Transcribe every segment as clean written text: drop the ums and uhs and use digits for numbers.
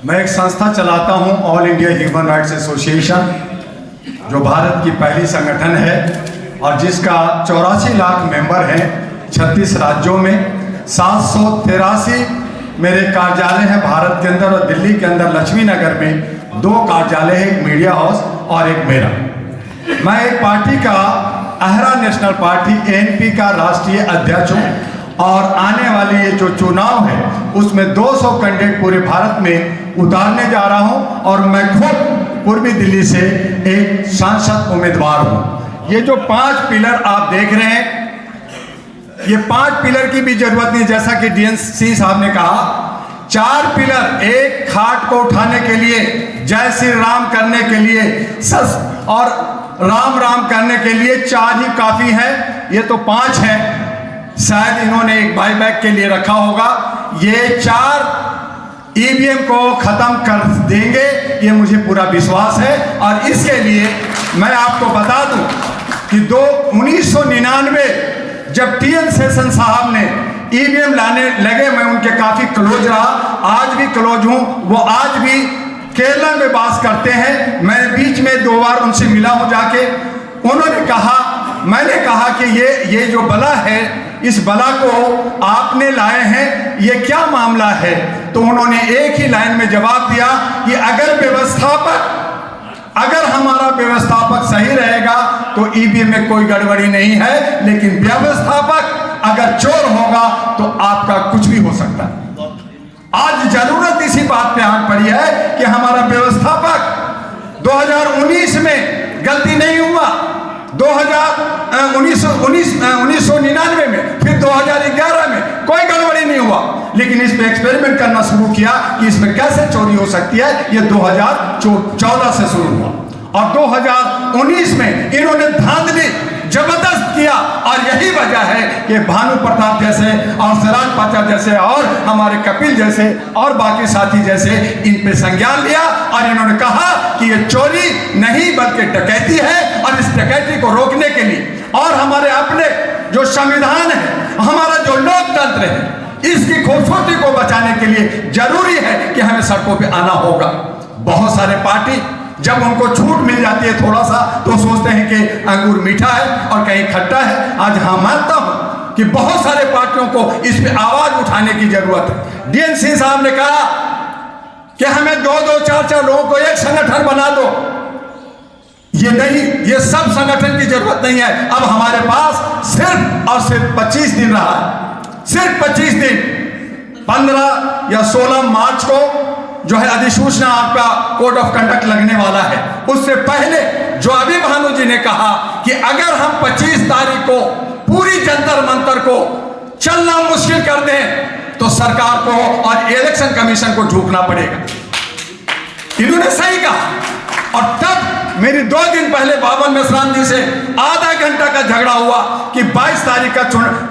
मैं एक संस्था चलाता हूं, all India human rights association, जो भारत की पहली संगठन है और जिसका 84 लाख मेंबर हैं 36 राज्यों में। 783 मेरे कार्यालय हैं भारत के अंदर, और दिल्ली के अंदर लक्ष्मी नगर में 2 कार्यालय है, एक मीडिया हाउस और एक मेरा। मैं एक पार्टी का अहरा नेशनल पार्टी ANP का राष्ट्रीय अध्यक्ष हूँ, और आने वाले ये जो चुनाव है उसमें 200 कैंडिडेट पूरे भारत में उतारने जा रहा हूं, और मैं खुद पूर्वी दिल्ली से एक सांसद उम्मीदवार हूं। ये जो 5 पिलर आप देख रहे हैं, ये 5 पिलर की भी जरूरत नहीं, जैसा कि DNC साहब ने कहा। 4 पिलर, एक खाट को उठाने के लिए, जय श्री राम करने के लिए, सस और राम राम करने के लिए 4 ही काफी है। ये तो 5 है, शायद इन्होंने एक बाईबैक के लिए रखा होगा। ये 4 EVM को खत्म कर देंगे, ये मुझे पूरा विश्वास है। और इसके लिए मैं आपको बता दूं कि 1999 जब TN सेशन साहब ने EVM लाने लगे, मैं उनके काफी क्लोज रहा, आज भी क्लोज हूं। वो आज भी केरला में वास करते हैं। मैं बीच में 2 बार उनसे मिला हूं जाके। उन्होंने कहा, मैंने कहा कि ये जो बला है, इस बला को आपने लाए हैं, ये क्या मामला है? तो उन्होंने एक ही लाइन में जवाब दिया कि अगर हमारा व्यवस्थापक सही रहेगा तो EVM में कोई गड़बड़ी नहीं है, लेकिन व्यवस्थापक अगर चोर होगा तो आपका कुछ भी हो सकता है। आज जरूरत इसी बात पे आन पड़ी है कि हमारा व्यवस्थापक 2019 में गलती नहीं हुआ, 1999 में, फिर 2011 में कोई गड़बड़ी नहीं हुआ, लेकिन इस पे एक्सपेरिमेंट करना शुरू किया कि इसमें कैसे चोरी हो सकती है। ये 2014 से शुरू हुआ, और 2019 में इन्होंने धांधली जबरदस्त किया। और यही वजह है कि भानु प्रताप जैसे और सिराज पाचा जैसे और हमारे कपिल जैसे और बाकी साथी जैसे इन पे संज्ञान लिया, और इन्होंने कहा कि ये चोरी नहीं बल्कि डकैती है। और इस डकैती को रोकने के लिए और हमारे अपने जो संविधान है, हमारा जो लोकतंत्र है, इसकी खूबसूरती को बचाने के लिए जरूरी है कि हमें सड़कों पे आना होगा। बहुत सारे पार्टी जब उनको छूट मिल जाती है थोड़ा सा, तो सोचते हैं कि अंगूर मीठा है और कहीं खट्टा है। आज हाँ मानता हूं कि बहुत सारे पार्टियों को इस पे आवाज उठाने की जरूरत है। DNC साहब ने कहा कि हमें 2-2, 4-4 लोगों को एक संगठन बना दो। ये नहीं, ये सब संगठन की जरूरत नहीं है। अब हमारे पास सिर्फ और सिर्फ 25 दिन रहा है, सिर्फ 25 दिन। 15 या 16 मार्च को जो है अधिसूचना आपका कोड ऑफ कंडक्ट लगने वाला है। उससे पहले जो अभी भानु जी ने कहा कि अगर हम 25 तारीख को पूरी जंतर मंतर को चलना मुश्किल कर दें तो सरकार को और इलेक्शन कमीशन को झुकना पड़ेगा। इन्होंने सही कहा। और तब मेरी 2 दिन पहले बावन मेश्राम जी से आधा घंटा का झगड़ा हुआ कि 22 तारीख का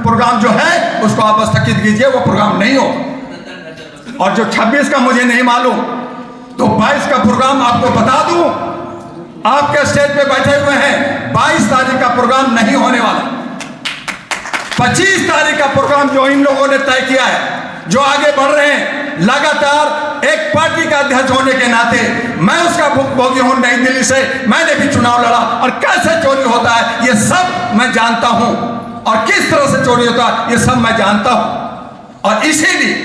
प्रोग्राम जो है उसको आप स्थगित कीजिए, वो प्रोग्राम नहीं हो। और जो 26 का मुझे नहीं मालूम, तो 22 का प्रोग्राम आपको बता दूं, आपके स्टेज पे बैठे हुए हैं, 22 तारीख का प्रोग्राम नहीं होने वाला। 25 तारीख का प्रोग्राम जो इन लोगों ने तय किया है, जो आगे बढ़ रहे हैं लगातार, एक पार्टी का अध्यक्ष होने के नाते मैं उसका भुगतान हूं। नई दिल्ली से मैंने भी चुनाव लड़ा, और कैसे चोरी होता है ये सब मैं जानता हूं, और किस तरह से चोरी होता है ये सब मैं जानता हूं। और इसीलिए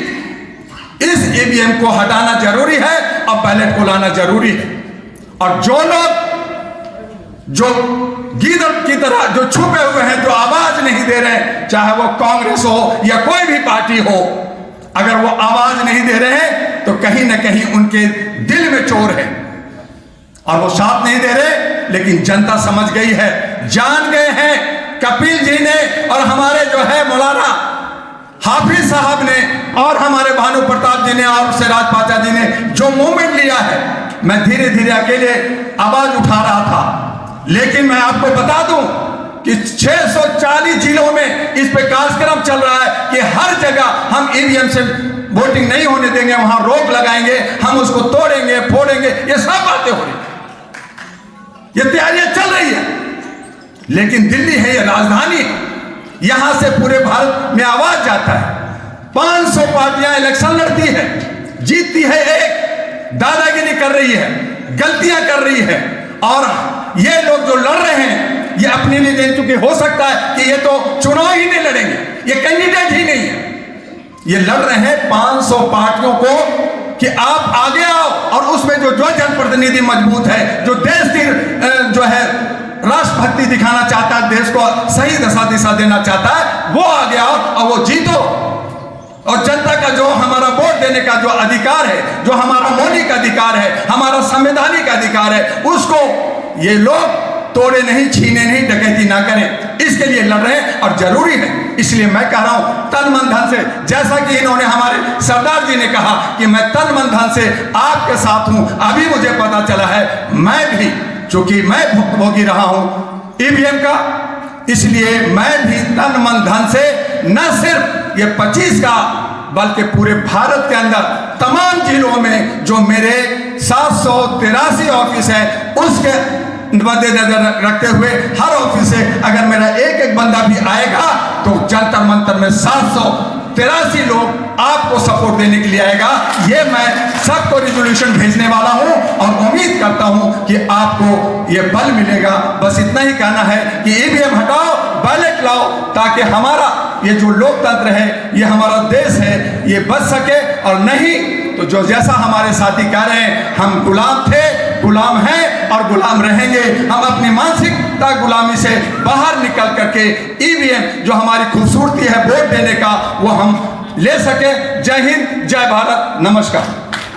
इस EVM को हटाना जरूरी है और बैलेट को लाना जरूरी है। और जो लोग जो गीदड़ की तरह जो छुपे हुए हैं, जो आवाज नहीं दे रहे हैं, चाहे वो कांग्रेस हो या कोई भी पार्टी हो, अगर वो आवाज नहीं दे रहे हैं तो कहीं ना कहीं उनके दिल में चोर है और वो साथ नहीं दे रहे। लेकिन जनता समझ गई है, जान गए हैं। कपिल जी ने और हमारे जो है मौलाना हाफिज साहब ने और हमारे भानु प्रताप जी ने और सिराज पाचा जी ने जो मूवमेंट लिया है, मैं धीरे धीरे अकेले आवाज उठा रहा था, लेकिन मैं आपको बता दूं कि 640 जिलों में इस पे कार्यक्रम चल रहा है कि हर जगह हम EVM से वोटिंग नहीं होने देंगे, वहां रोक लगाएंगे, हम उसको तोड़ेंगे, फोड़ेंगे। ये सब बातें हो रही, ये तैयारियां चल रही है। लेकिन दिल्ली है, ये राजधानी है, यहां से पूरे भारत में आवाज जाता है। 500 पार्टियां इलेक्शन लड़ती है, जीतती है एक, दादागिरी कर रही है, गलतियां कर रही है। और ये लोग जो लड़ रहे हैं ये अपने लिए दे चुके, हो सकता है कि ये तो चुनाव ही नहीं लड़ेंगे, ये कैंडिडेट ही नहीं है। ये लड़ रहे हैं 500 पार्टियों को कि आप आगे आओ, और उसमें जो जनप्रतिनिधि मजबूत है, जो देश की जो है राष्ट्रभक्ति दिखाना चाहता है, देश को सही दिशा देना चाहता है, वो आगे आओ और वो जीतो। और जनता का जो हमारा वोट देने का जो अधिकार है, जो हमारा मौलिक अधिकार है, हमारा संवैधानिक अधिकार है, उसको ये लोग तोड़े नहीं, छीने नहीं, डकैती ना करें, इसके लिए लड़ रहे हैं। और जरूरी है, इसलिए मैं कह रहा हूं तन मन धन से, जैसा कि इन्होंने हमारे सरदार जी ने कहा कि मैं तन मन धन से आपके साथ हूं। अभी मुझे पता चला है, मैं भी, चूंकि मैं भुक्तभोगी रहा हूं ईवीएम का, इसलिए मैं भी तन मन धन से न सिर्फ ये 25 का बल्कि पूरे भारत के अंदर तमाम जिलों में जो मेरे 783 ऑफिस है, उसके मद्देनजर रखते हुए हर ऑफिस से अगर मेरा एक बंदा भी आएगा तो जंतर मंतर में 783 लोग आपको सपोर्ट देने के लिए आएगा। ये मैं सबको रिजोल्यूशन भेजने वाला हूं और उम्मीद करता हूं कि आपको ये बल मिलेगा। बस इतना ही कहना है कि ईवीएम हटाओ, बैलेट लाओ, ताकि हमारा ये जो लोकतंत्र है, ये हमारा देश है, ये बच सके। और नहीं तो जो जैसा हमारे साथी कह रहे हैं, हम गुलाम थे, गुलाम हैं और गुलाम रहेंगे। हम अपनी मानसिकता गुलामी से बाहर निकल करके ईवीएम जो हमारी खूबसूरती है वोट देने का, वो हम ले सके। जय हिंद, जय भारत, नमस्कार।